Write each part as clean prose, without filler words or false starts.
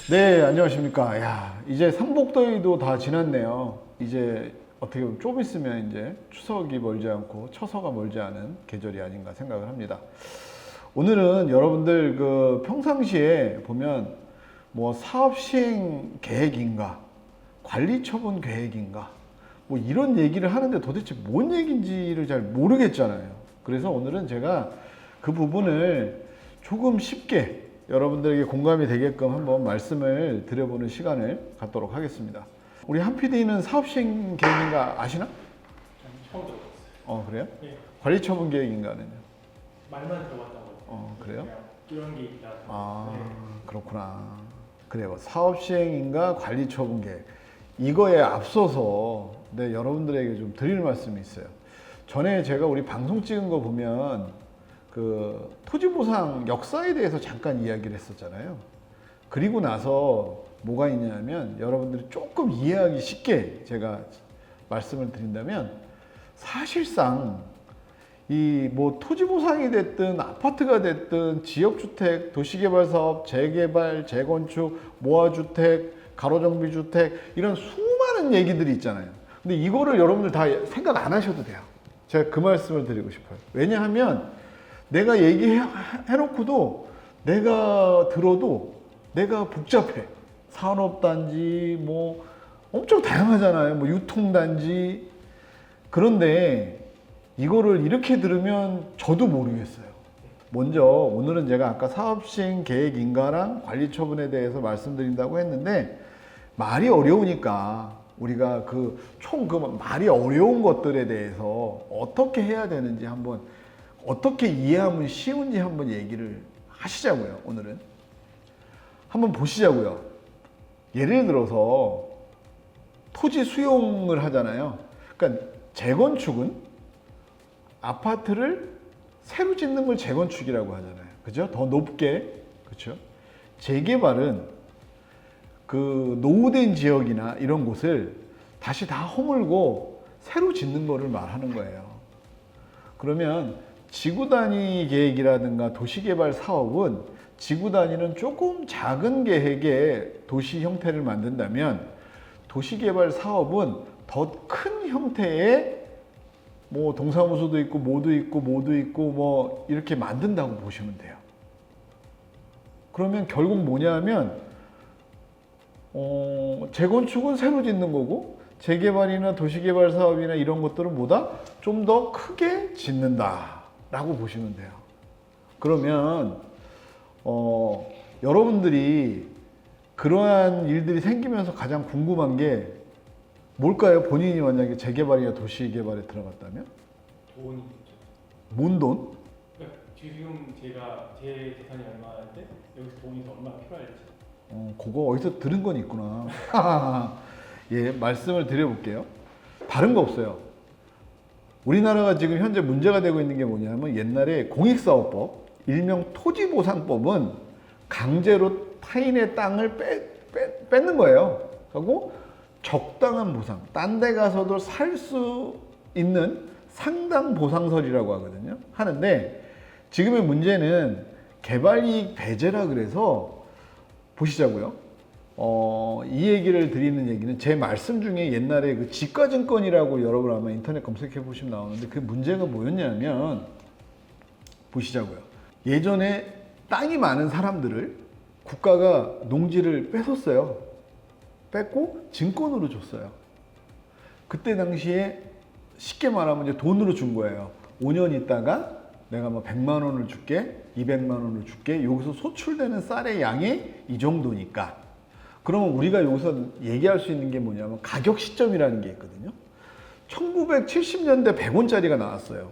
네, 안녕하십니까. 야, 이제 삼복더위도 다 지났네요. 이제 어떻게 보면 좀 있으면 이제 추석이 멀지 않고 처서가 멀지 않은 계절이 아닌가 생각을 합니다. 오늘은 여러분들 그 평상시에 보면 뭐 사업 시행 계획인가, 관리 처분 계획인가, 뭐 이런 얘기를 하는데 도대체 뭔 얘기인지를 잘 모르겠잖아요. 그래서 오늘은 제가 그 부분을 조금 쉽게 여러분들에게 공감이 되게끔 한번 말씀을 드려보는 시간을 갖도록 하겠습니다. 우리 한 PD는 사업 시행 계획인가 아시나? 처음 들어봤어요. 그래요? 네. 관리 처분 계획인가는요? 말만 들어봤다고. 그래요? 이런 게 있다. 네. 그렇구나. 그래요. 사업 시행인가 관리 처분 계획. 이거에 앞서서 여러분들에게 좀 드릴 말씀이 있어요. 전에 제가 우리 방송 찍은 거 보면 그 토지보상 역사에 대해서 잠깐 이야기를 했었잖아요. 그리고 나서 뭐가 있냐면 여러분들이 조금 이해하기 쉽게 제가 말씀을 드린다면 사실상 이 뭐 토지보상이 됐든 아파트가 됐든 지역주택, 도시개발사업, 재개발, 재건축, 모아주택, 가로정비주택 이런 수많은 얘기들이 있잖아요. 근데 이거를 여러분들 다 생각 안 하셔도 돼요. 제가 그 말씀을 드리고 싶어요. 왜냐하면 내가 얘기해놓고도 내가 들어도 내가 복잡해. 산업단지 뭐 엄청 다양하잖아요. 뭐 유통단지. 그런데 이거를 이렇게 들으면 저도 모르겠어요. 먼저 오늘은 제가 아까 사업시행 계획인가랑 관리처분에 대해서 말씀드린다고 했는데 말이 어려우니까 우리가 그 말이 어려운 것들에 대해서 어떻게 해야 되는지 한번 어떻게 이해하면 쉬운지 한번 얘기를 하시자고요. 오늘은 한번 보시자고요. 예를 들어서 토지 수용을 하잖아요. 그러니까 재건축은 아파트를 새로 짓는 걸 재건축이라고 하잖아요. 그죠? 더 높게. 그렇죠? 재개발은 그 노후된 지역이나 이런 곳을 다시 다 허물고 새로 짓는 거를 말하는 거예요. 그러면 지구 단위 계획이라든가 도시개발 사업은 지구 단위는 조금 작은 계획의 도시 형태를 만든다면 도시개발 사업은 더 큰 형태의 뭐 동사무소도 있고 뭐도 있고 뭐 이렇게 만든다고 보시면 돼요. 그러면 결국 뭐냐면 재건축은 새로 짓는 거고 재개발이나 도시개발 사업이나 이런 것들은 뭐다? 좀 더 크게 짓는다 라고 보시면 돼요. 그러면 여러분들이 그러한 일들이 생기면서 가장 궁금한 게 뭘까요? 본인이 만약에 재개발이나 도시개발에 들어갔다면? 돈이 있죠. 뭔 돈? 그러니까 지금 제가 제 재산이 얼마인데 여기서 돈이 더 얼마나 필요할지. 그거 어디서 들은 건 있구나. 예, 말씀을 드려볼게요. 다른 거 없어요. 우리나라가 지금 현재 문제가 되고 있는 게 뭐냐면 옛날에 공익사업법, 일명 토지보상법은 강제로 타인의 땅을 뺏는 거예요. 하고 적당한 보상, 딴 데 가서도 살 수 있는 상당 보상설이라고 하거든요. 하는데 지금의 문제는 개발이익 배제라 그래서 보시자고요. 이 얘기를 드리는 얘기는 제 말씀 중에 옛날에 그 지가증권이라고 여러분 아마 인터넷 검색해 보시면 나오는데 그 문제가 뭐였냐면 보시자고요. 예전에 땅이 많은 사람들을 국가가 농지를 뺏었어요. 뺏고 증권으로 줬어요. 그때 당시에 쉽게 말하면 이제 돈으로 준 거예요. 5년 있다가 내가 뭐 100만 원을 줄게, 200만 원을 줄게. 여기서 소출되는 쌀의 양이 이 정도니까. 그러면 우리가 여기서 얘기할 수 있는 게 뭐냐면 가격 시점이라는 게 있거든요. 1970년대 100원짜리가 나왔어요.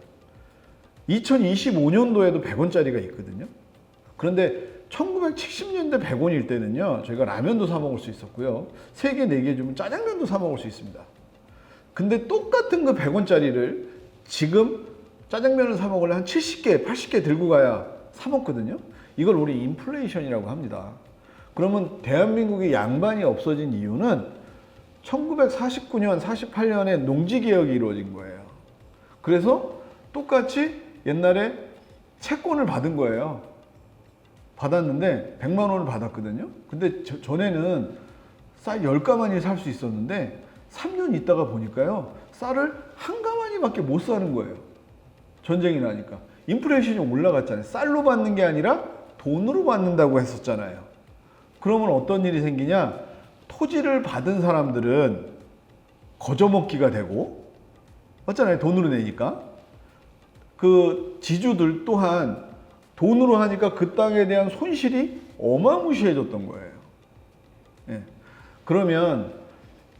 2025년도에도 100원짜리가 있거든요. 그런데 1970년대 100원일 때는요, 저희가 라면도 사 먹을 수 있었고요. 3개, 4개 주면 짜장면도 사 먹을 수 있습니다. 근데 똑같은 그 100원짜리를 지금 짜장면을 사 먹으려면 한 70개, 80개 들고 가야 사 먹거든요. 이걸 우리 인플레이션이라고 합니다. 그러면 대한민국의 양반이 없어진 이유는 1949년, 48년에 농지개혁이 이루어진 거예요. 그래서 똑같이 옛날에 채권을 받은 거예요. 받았는데 100만 원을 받았거든요. 근데 전에는 쌀 10가마니 살 수 있었는데 3년 있다가 보니까요. 쌀을 한 가마니밖에 못 사는 거예요. 전쟁이 나니까. 인플레이션이 올라갔잖아요. 쌀로 받는 게 아니라 돈으로 받는다고 했었잖아요. 그러면 어떤 일이 생기냐? 토지를 받은 사람들은 거저먹기가 되고, 맞잖아요. 돈으로 내니까. 그 지주들 또한 돈으로 하니까 그 땅에 대한 손실이 어마무시해졌던 거예요. 예. 그러면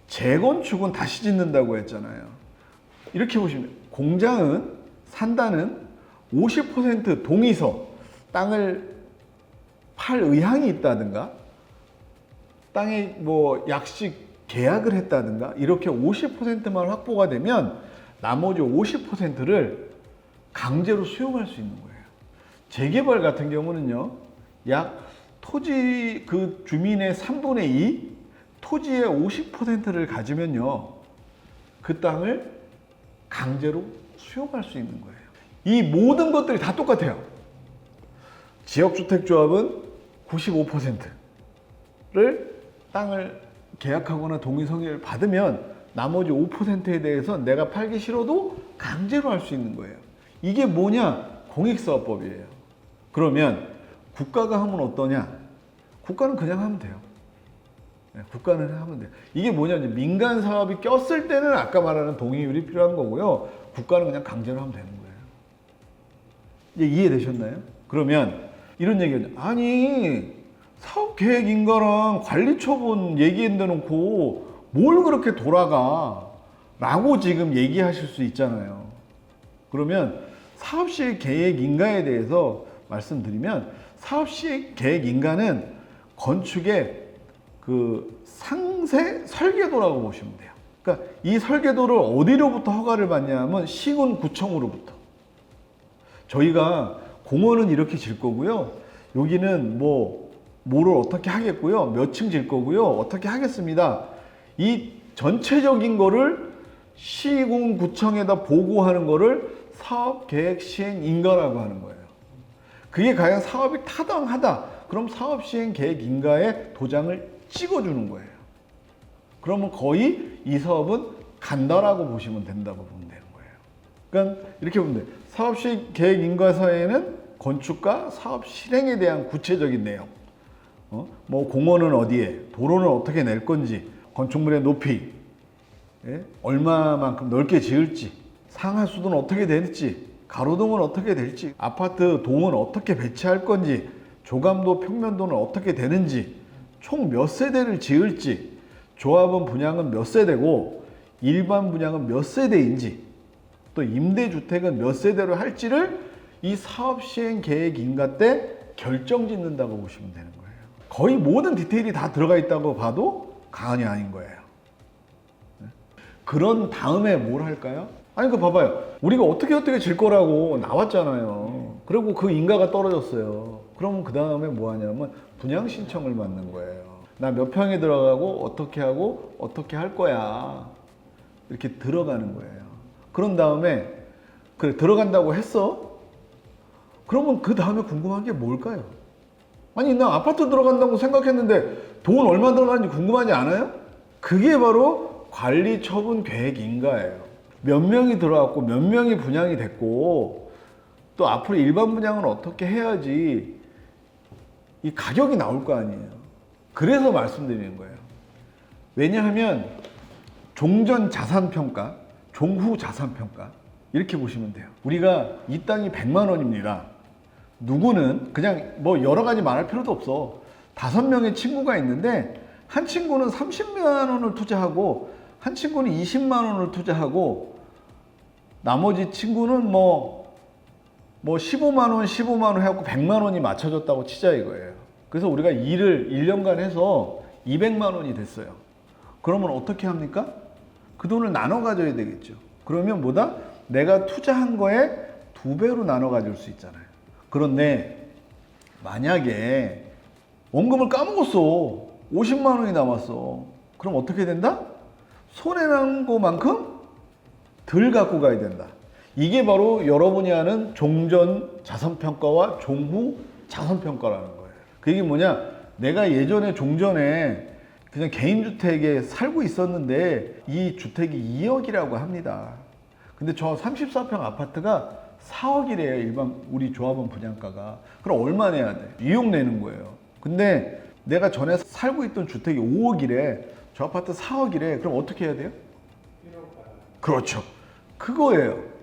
재건축은 다시 짓는다고 했잖아요. 이렇게 보시면 공장은 산다는 50% 동의서, 땅을 팔 의향이 있다든가 땅에 뭐 약식 계약을 했다든가 이렇게 50%만 확보가 되면 나머지 50%를 강제로 수용할 수 있는 거예요. 재개발 같은 경우는요, 약 토지 그 주민의 3분의 2, 토지의 50%를 가지면요, 그 땅을 강제로 수용할 수 있는 거예요. 이 모든 것들이 다 똑같아요. 지역주택조합은 95%를 땅을 계약하거나 동의서를 받으면 나머지 5%에 대해서 내가 팔기 싫어도 강제로 할 수 있는 거예요. 이게 뭐냐? 공익사업법이에요. 그러면 국가가 하면 어떠냐? 국가는 그냥 하면 돼요. 네, 국가는 하면 돼요. 이게 뭐냐면 민간 사업이 꼈을 때는 아까 말하는 동의율이 필요한 거고요. 국가는 그냥 강제로 하면 되는 거예요. 이제 이해되셨나요? 그러면 이런 얘기는 아니 사업계획인가랑 관리처분 얘기한다 놓고 뭘 그렇게 돌아가 라고 지금 얘기하실 수 있잖아요. 그러면 사업시행 계획인가에 대해서 말씀드리면 사업시행 계획인가는 건축의 그 상세 설계도라고 보시면 돼요. 그러니까 이 설계도를 어디로부터 허가를 받냐면 시군구청으로부터. 저희가 공원은 이렇게 질 거고요. 여기는 뭐를 어떻게 하겠고요. 몇 층 질 거고요. 어떻게 하겠습니다. 이 전체적인 거를 시군구청에다 보고하는 거를 사업계획시행인가라고 하는 거예요. 그게 과연 사업이 타당하다. 그럼 사업시행계획인가에 도장을 찍어주는 거예요. 그러면 거의 이 사업은 간다라고 보시면 된다고 보면 되는 거예요. 그러니까 이렇게 보면 돼요. 사업시행계획인가서에는 건축과 사업 실행에 대한 구체적인 내용, 뭐 공원은 어디에, 도로는 어떻게 낼 건지, 건축물의 높이, 얼마만큼 넓게 지을지, 상하수도는 어떻게 될지, 가로등은 어떻게 될지, 아파트 동은 어떻게 배치할 건지, 조감도 평면도는 어떻게 되는지, 총 몇 세대를 지을지, 조합원 분양은 몇 세대고 일반 분양은 몇 세대인지, 또 임대주택은 몇 세대로 할지를 이 사업시행계획인가 때 결정짓는다고 보시면 되는 거예요. 거의 모든 디테일이 다 들어가 있다고 봐도 과언이 아닌 거예요. 그런 다음에 뭘 할까요? 아니 그 봐봐요. 우리가 어떻게 질 거라고 나왔잖아요. 그리고 그 인가가 떨어졌어요. 그러면 그 다음에 뭐 하냐면 분양 신청을 받는 거예요. 나 몇 평에 들어가고 어떻게 하고 어떻게 할 거야. 이렇게 들어가는 거예요. 그런 다음에 그래 들어간다고 했어? 그러면 그 다음에 궁금한 게 뭘까요? 아니 나 아파트 들어간다고 생각했는데 돈 얼마 들어가는지 궁금하지 않아요? 그게 바로 관리처분계획인가예요. 몇 명이 들어왔고 몇 명이 분양이 됐고 또 앞으로 일반 분양은 어떻게 해야지 이 가격이 나올 거 아니에요. 그래서 말씀드리는 거예요. 왜냐하면 종전 자산평가, 종후 자산평가 이렇게 보시면 돼요. 우리가 이 땅이 100만 원입니다. 누구는 그냥 뭐 여러 가지 말할 필요도 없어. 5명의 친구가 있는데 한 친구는 30만 원을 투자하고 한 친구는 20만 원을 투자하고 나머지 친구는 뭐 15만 원 해갖고 100만 원이 맞춰졌다고 치자 이거예요. 그래서 우리가 일을 1년간 해서 200만 원이 됐어요. 그러면 어떻게 합니까? 그 돈을 나눠 가져야 되겠죠. 그러면 뭐다? 내가 투자한 거에 2배로 나눠 가질 수 있잖아요. 그런데 만약에 원금을 까먹었어. 50만 원이 남았어. 그럼 어떻게 된다? 손해난 것만큼 덜 갖고 가야 된다. 이게 바로 여러분이 아는 종전 자산평가와 종후 자산평가라는 거예요. 그게 뭐냐? 내가 예전에 종전에 그냥 개인주택에 살고 있었는데 이 주택이 2억이라고 합니다. 근데 저 34평 아파트가 4억이래요. 일반 우리 조합원 분양가가. 그럼 얼마 내야 돼? 2억 내는 거예요. 근데 내가 전에 살고 있던 주택이 5억이래. 저 아파트 4억이래. 그럼 어떻게 해야 돼요? 그렇죠. 그거예요.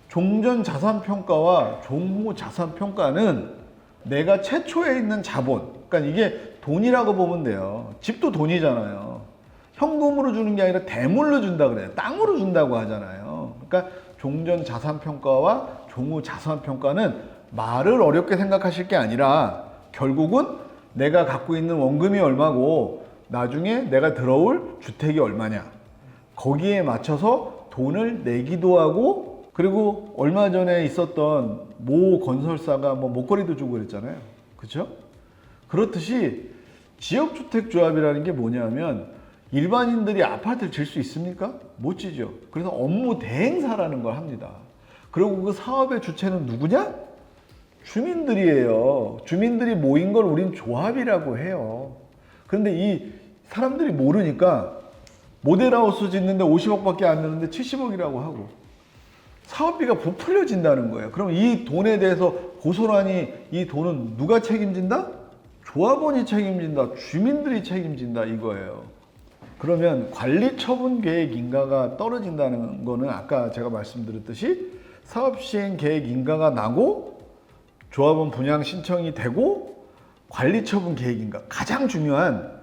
종전 자산평가와 종후 자산평가는 내가 최초에 있는 자본, 그러니까 이게 돈이라고 보면 돼요. 집도 돈이잖아요. 현금으로 주는 게 아니라 대물로 준다 그래요. 땅으로 준다고 하잖아요. 그러니까 종전 자산평가와 종후 자산평가는 말을 어렵게 생각하실 게 아니라 결국은 내가 갖고 있는 원금이 얼마고 나중에 내가 들어올 주택이 얼마냐. 거기에 맞춰서 돈을 내기도 하고, 그리고 얼마 전에 있었던 모 건설사가 뭐 목걸이도 주고 그랬잖아요. 그렇죠? 그렇듯이 지역주택조합이라는 게 뭐냐면 일반인들이 아파트를 질 수 있습니까? 못 지죠. 그래서 업무 대행사라는 걸 합니다. 그리고 그 사업의 주체는 누구냐? 주민들이에요. 주민들이 모인 걸 우린 조합이라고 해요. 그런데 이 사람들이 모르니까 모델하우스 짓는데 50억밖에 안 드는데 70억이라고 하고 사업비가 부풀려진다는 거예요. 그럼 이 돈에 대해서 고스란히 이 돈은 누가 책임진다? 조합원이 책임진다. 주민들이 책임진다 이거예요. 그러면 관리처분 계획 인가가 떨어진다는 거는 아까 제가 말씀드렸듯이 사업시행 계획 인가가 나고 조합원 분양 신청이 되고 관리처분 계획 인가, 가장 중요한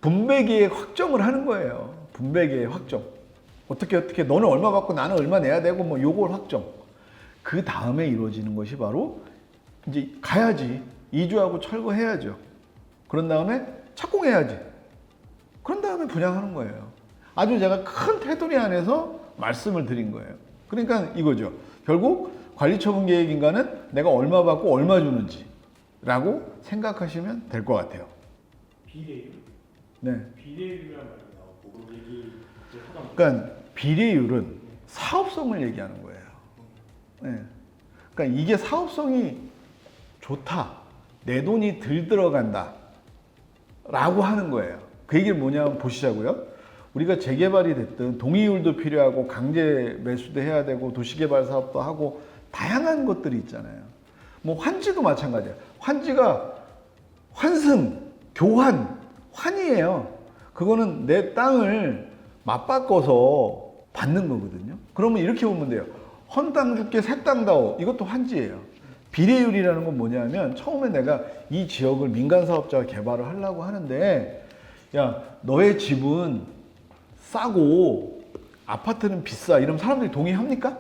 분배계획 확정을 하는 거예요. 분배계획 확정. 어떻게 너는 얼마 받고 나는 얼마 내야 되고 뭐 요걸 확정. 그 다음에 이루어지는 것이 바로 이제 가야지. 이주하고 철거해야죠. 그런 다음에 착공해야지. 그런 다음에 분양하는 거예요. 아주 제가 큰 테두리 안에서 말씀을 드린 거예요. 그러니까 이거죠. 결국 관리처분 계획인가는 내가 얼마 받고 얼마 주는지 라고 생각하시면 될 것 같아요. 비례율? 네. 비례율이란 말이 나오고 그런 얘기를 하다 보니까 그러니까 비례율은 사업성을 얘기하는 거예요. 네. 그러니까 이게 사업성이 좋다. 내 돈이 덜 들어간다. 라고 하는 거예요. 그 얘기를 뭐냐면 보시자고요. 우리가 재개발이 됐든 동의율도 필요하고 강제 매수도 해야 되고 도시개발 사업도 하고 다양한 것들이 있잖아요. 뭐 환지도 마찬가지예요. 환지가 환승, 교환, 환이에요. 그거는 내 땅을 맞바꿔서 받는 거거든요. 그러면 이렇게 보면 돼요. 헌 땅 줄게 새 땅 다오. 이것도 환지예요. 비례율이라는 건 뭐냐면 처음에 내가 이 지역을 민간 사업자가 개발을 하려고 하는데 야, 너의 집은 싸고 아파트는 비싸. 이러면 사람들이 동의합니까?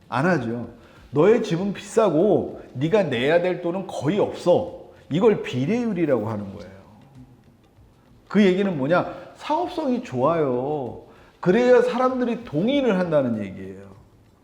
안 하죠. 너의 집은 비싸고 네가 내야 될 돈은 거의 없어. 이걸 비례율이라고 하는 거예요. 그 얘기는 뭐냐? 사업성이 좋아요. 그래야 사람들이 동의를 한다는 얘기예요.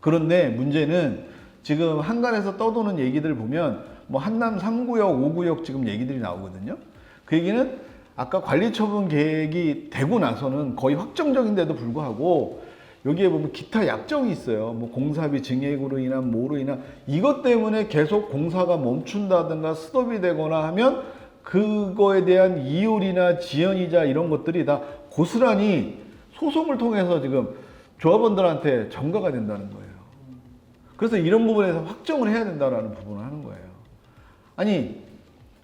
그런데 문제는 지금 한간에서 떠도는 얘기들 보면 뭐 한남 3구역, 5구역 지금 얘기들이 나오거든요. 그 얘기는 아까 관리처분 계획이 되고 나서는 거의 확정적인데도 불구하고 여기에 보면 기타 약정이 있어요. 뭐 공사비 증액으로 인한 뭐로 인한 이것 때문에 계속 공사가 멈춘다든가 스톱이 되거나 하면 그거에 대한 이율이나 지연이자 이런 것들이 다 고스란히 소송을 통해서 지금 조합원들한테 전가가 된다는 거예요. 그래서 이런 부분에서 확정을 해야 된다는 부분을 하는 거예요. 아니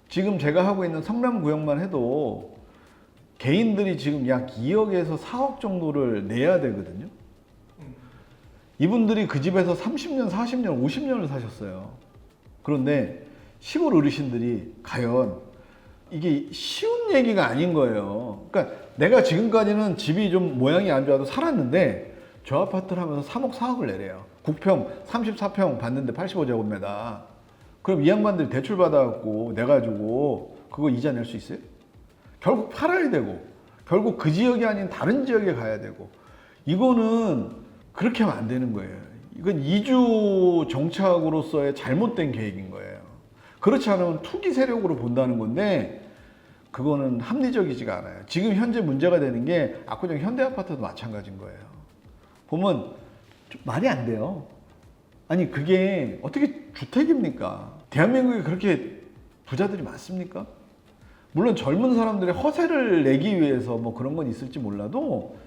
지금 제가 하고 있는 성남구역만 해도 개인들이 지금 약 2억에서 4억 정도를 내야 되거든요. 이분들이 그 집에서 30년, 40년, 50년을 사셨어요. 그런데 시골 어르신들이 과연 이게 쉬운 얘기가 아닌 거예요. 그러니까 내가 지금까지는 집이 좀 모양이 안 좋아도 살았는데 저 아파트를 하면서 3억, 4억을 내래요. 국평 34평 받는데 85제곱미터. 그럼 이 양반들이 대출 받아갖고 내가지고 그거 이자 낼 수 있어요? 결국 팔아야 되고 결국 그 지역이 아닌 다른 지역에 가야 되고 이거는 그렇게 하면 안 되는 거예요. 이건 이주 정착으로서의 잘못된 계획인 거예요. 그렇지 않으면 투기 세력으로 본다는 건데 그거는 합리적이지가 않아요. 지금 현재 문제가 되는 게 압구정 현대아파트도 마찬가지인 거예요. 보면 좀 말이 안 돼요. 아니 그게 어떻게 주택입니까? 대한민국에 그렇게 부자들이 많습니까? 물론 젊은 사람들의 허세를 내기 위해서 뭐 그런 건 있을지 몰라도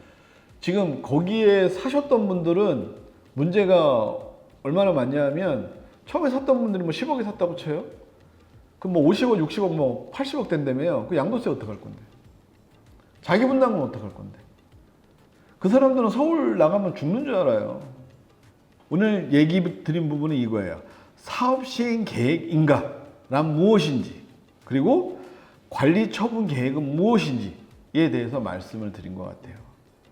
지금 거기에 사셨던 분들은 문제가 얼마나 많냐면 처음에 샀던 분들이 뭐 10억에 샀다고 쳐요. 그럼 뭐 50억, 60억, 뭐 80억 된다며요. 그 양도세 어떡할 건데? 자기 분담금 어떡할 건데? 그 사람들은 서울 나가면 죽는 줄 알아요. 오늘 얘기 드린 부분은 이거예요. 사업 시행 계획인가? 란 무엇인지, 그리고 관리 처분 계획은 무엇인지에 대해서 말씀을 드린 것 같아요.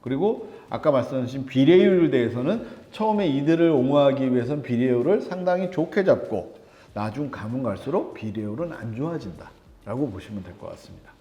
그리고 아까 말씀하신 비례율에 대해서는 처음에 이들을 옹호하기 위해서는 비례율을 상당히 좋게 잡고 나중 가면 갈수록 비례율은 안 좋아진다 라고 보시면 될 것 같습니다.